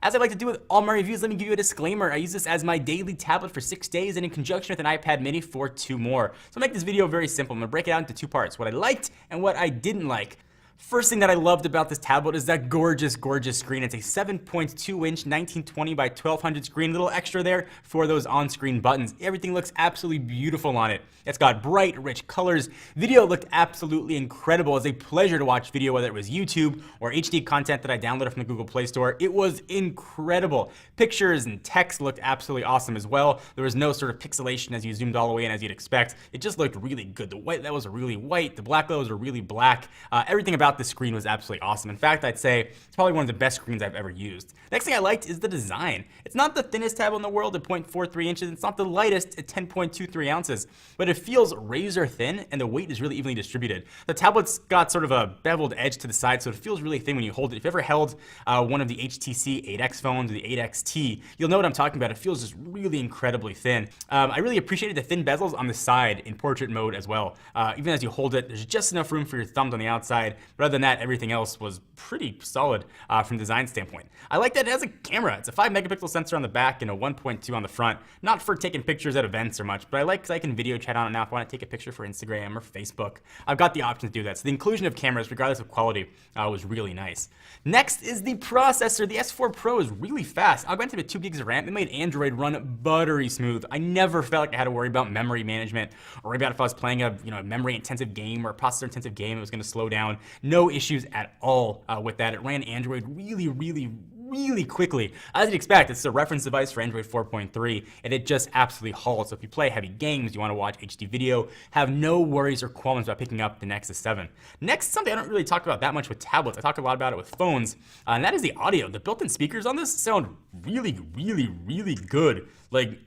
As I like to do with all my reviews, let me give you a disclaimer. I use this as my daily tablet for 6 days and in conjunction with an iPad mini for 2 more. So I'll make this video very simple. I'm gonna break it out into 2 parts, what I liked and what I didn't like. First thing that I loved about this tablet is that gorgeous, gorgeous screen. It's a 7.2-inch 1920 by 1200 screen. Little extra there for those on-screen buttons. Everything looks absolutely beautiful on it. It's got bright, rich colors. Video looked absolutely incredible. It's a pleasure to watch video, whether it was YouTube or HD content that I downloaded from the Google Play Store. It was incredible. Pictures and text looked absolutely awesome as well. There was no sort of pixelation as you zoomed all the way in as you'd expect. It just looked really good. The white levels are really white. The black levels are really black. Everything about the screen was absolutely awesome. In fact, I'd say it's probably one of the best screens I've ever used. Next thing I liked is the design. It's not the thinnest tablet in the world at 0.43 inches. It's not the lightest at 10.23 ounces, but it feels razor thin and the weight is really evenly distributed. The tablet's got sort of a beveled edge to the side, so it feels really thin when you hold it. If you've ever held one of the HTC 8X phones or the 8XT, you'll know what I'm talking about. It feels just really incredibly thin. I really appreciated the thin bezels on the side in portrait mode as well. Even as you hold it, there's just enough room for your thumbs on the outside. But other than that, everything else was pretty solid from a design standpoint. I like that it has a camera. It's a 5-megapixel sensor on the back and a 1.2 on the front. Not for taking pictures at events or much, but I like because I can video chat on it now if I want to take a picture for Instagram or Facebook. I've got the option to do that. So the inclusion of cameras, regardless of quality, was really nice. Next is the processor. The S4 Pro is really fast. Augmented with 2 gigs of RAM. It made Android run buttery smooth. I never felt like I had to worry about memory management or worry about if I was playing a memory-intensive game or a processor-intensive game, it was going to slow down. No issues at all with that. It ran Android really quickly. As you'd expect, it's a reference device for Android 4.3, and it just absolutely hauls. So if you play heavy games, you want to watch HD video, have no worries or qualms about picking up the Nexus 7. Next, something I don't really talk about that much with tablets. I talk a lot about it with phones, and that is the audio. The built-in speakers on this sound really good. Like,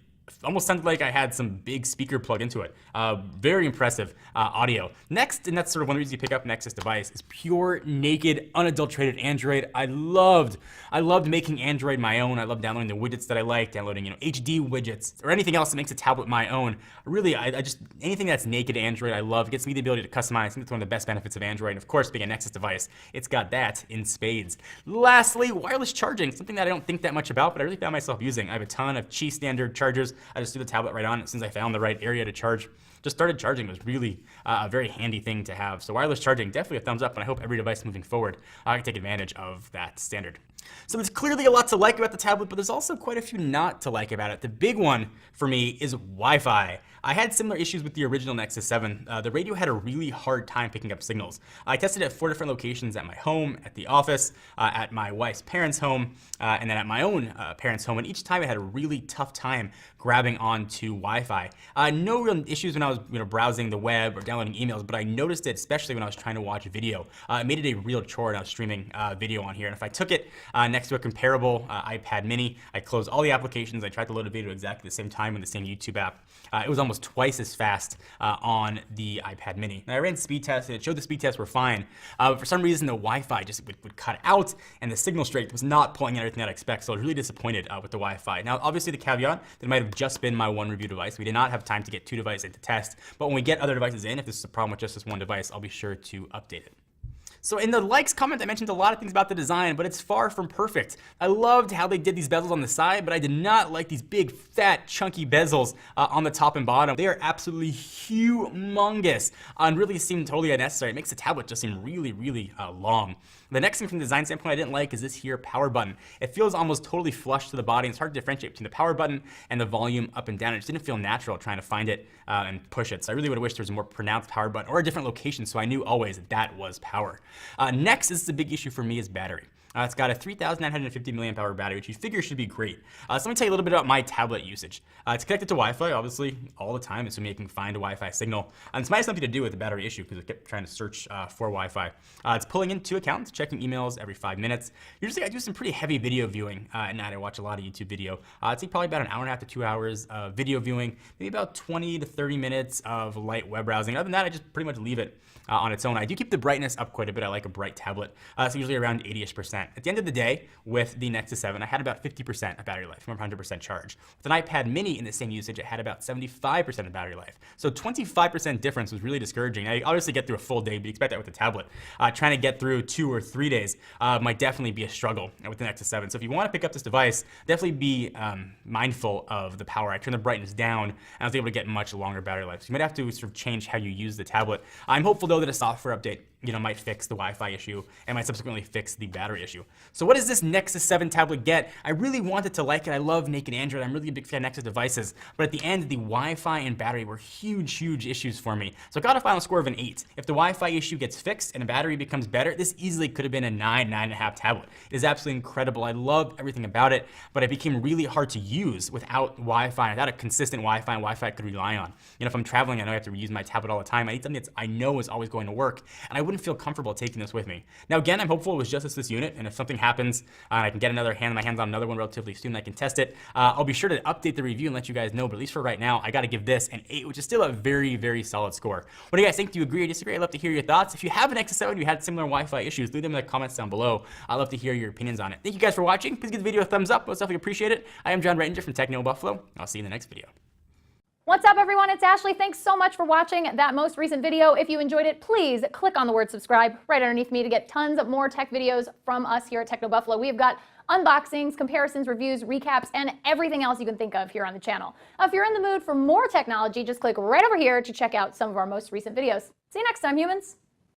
almost sounded like I had some big speaker plugged into it. Very impressive audio. Next, and that's sort of one of the reasons you pick up Nexus device, is pure, naked, unadulterated Android. I loved making Android my own. I love downloading the widgets that I like, downloading HD widgets, or anything else that makes a tablet my own. Really, I just, anything that's naked Android, I love. It gives me the ability to customize. I think that's one of the best benefits of Android. And of course, being a Nexus device, it's got that in spades. Lastly, wireless charging, something that I don't think that much about, but I really found myself using. I have a ton of Qi standard chargers. I just threw the tablet right on it since I found the right area to charge. Just started charging. It was really a very handy thing to have. So wireless charging, definitely a thumbs up, and I hope every device moving forward can take advantage of that standard. So there's clearly a lot to like about the tablet, but there's also quite a few not to like about it. The big one for me is Wi-Fi. I had similar issues with the original Nexus 7. The radio had a really hard time picking up signals. I tested it at 4 different locations: at my home, at the office, at my wife's parents' home, and then at my own parents' home. And each time I had a really tough time grabbing onto Wi-Fi. No real issues when I was browsing the web or downloading emails, but I noticed it especially when I was trying to watch video. It made it a real chore when I was streaming video on here. And if I took it next to a comparable iPad mini, I closed all the applications, I tried to load a video at exactly the same time in the same YouTube app. It was almost twice as fast on the iPad mini. And I ran speed tests, and it showed the speed tests were fine, but for some reason the Wi-Fi just would cut out, and the signal strength was not pulling in everything that I expect, so I was really disappointed with the Wi-Fi. Now, obviously the caveat, that it might have just been my one review device. We did not have time to get 2 devices to test, but when we get other devices in, if this is a problem with just this one device, I'll be sure to update it. So in the likes comment, I mentioned a lot of things about the design, but it's far from perfect. I loved how they did these bezels on the side, but I did not like these big, fat, chunky bezels on the top and bottom. They are absolutely humongous and really seem totally unnecessary. It makes the tablet just seem really long. The next thing from the design standpoint I didn't like is this here power button. It feels almost totally flush to the body, and it's hard to differentiate between the power button and the volume up and down. It just didn't feel natural trying to find it and push it. So I really would have wished there was a more pronounced power button or a different location so I knew always that was power. Next, this is the big issue for me, is battery. It's got a 3,950 milliamp hour battery, which you figure should be great. So let me tell you a little bit about my tablet usage. It's connected to Wi-Fi, obviously, all the time, assuming it can find a Wi-Fi signal. And this might have something to do with the battery issue because I kept trying to search for Wi-Fi. It's pulling in 2 accounts, checking emails every 5 minutes. Usually I do some pretty heavy video viewing at night. I watch a lot of YouTube video. I'd say probably about an hour and a half to 2 hours of video viewing, maybe about 20 to 30 minutes of light web browsing. Other than that, I just pretty much leave it on its own. I do keep the brightness up quite a bit. I like a bright tablet. So usually around 80-ish%. 50%. At the end of the day, with the Nexus 7, I had about 50% of battery life from 100% charge. With an iPad mini in the same usage, it had about 75% of battery life. So 25% difference was really discouraging. I obviously get through a full day, but you expect that with a tablet. Trying to get through 2 or 3 days might definitely be a struggle with the Nexus 7. So if you want to pick up this device, definitely be mindful of the power. I turned the brightness down, and I was able to get much longer battery life. So you might have to sort of change how you use the tablet. I'm hopeful though that a software update might fix the Wi-Fi issue and might subsequently fix the battery issue. So what does this Nexus 7 tablet get? I really wanted to like it. I love naked Android. I'm really a big fan of Nexus devices. But at the end, the Wi-Fi and battery were huge issues for me. So I got a final score of an 8. If the Wi-Fi issue gets fixed and the battery becomes better, this easily could have been a 9, 9.5 tablet. It is absolutely incredible. I love everything about it, but it became really hard to use without Wi-Fi, without a consistent Wi-Fi and Wi-Fi I could rely on. If I'm traveling, I know I have to reuse my tablet all the time. I need something that I know is always going to work, and I wouldn't feel comfortable taking this with me. Now again, I'm hopeful it was just this unit, and if something happens, I can get my hands on another one relatively soon, I can test it. I'll be sure to update the review and let you guys know, but at least for right now, I gotta give this an 8, which is still a very solid score. What do you guys think? Do you agree or disagree? I'd love to hear your thoughts. If you have an Nexus 7, you had similar Wi-Fi issues, leave them in the comments down below. I'd love to hear your opinions on it. Thank you guys for watching. Please give the video a thumbs up. Most definitely appreciate it. I am John Rettinger from Techno Buffalo. I'll see you in the next video. What's up, everyone? It's Ashley. Thanks so much for watching that most recent video. If you enjoyed it, please click on the word subscribe right underneath me to get tons of more tech videos from us here at Techno Buffalo. We have got unboxings, comparisons, reviews, recaps, and everything else you can think of here on the channel. If you're in the mood for more technology, just click right over here to check out some of our most recent videos. See you next time, humans.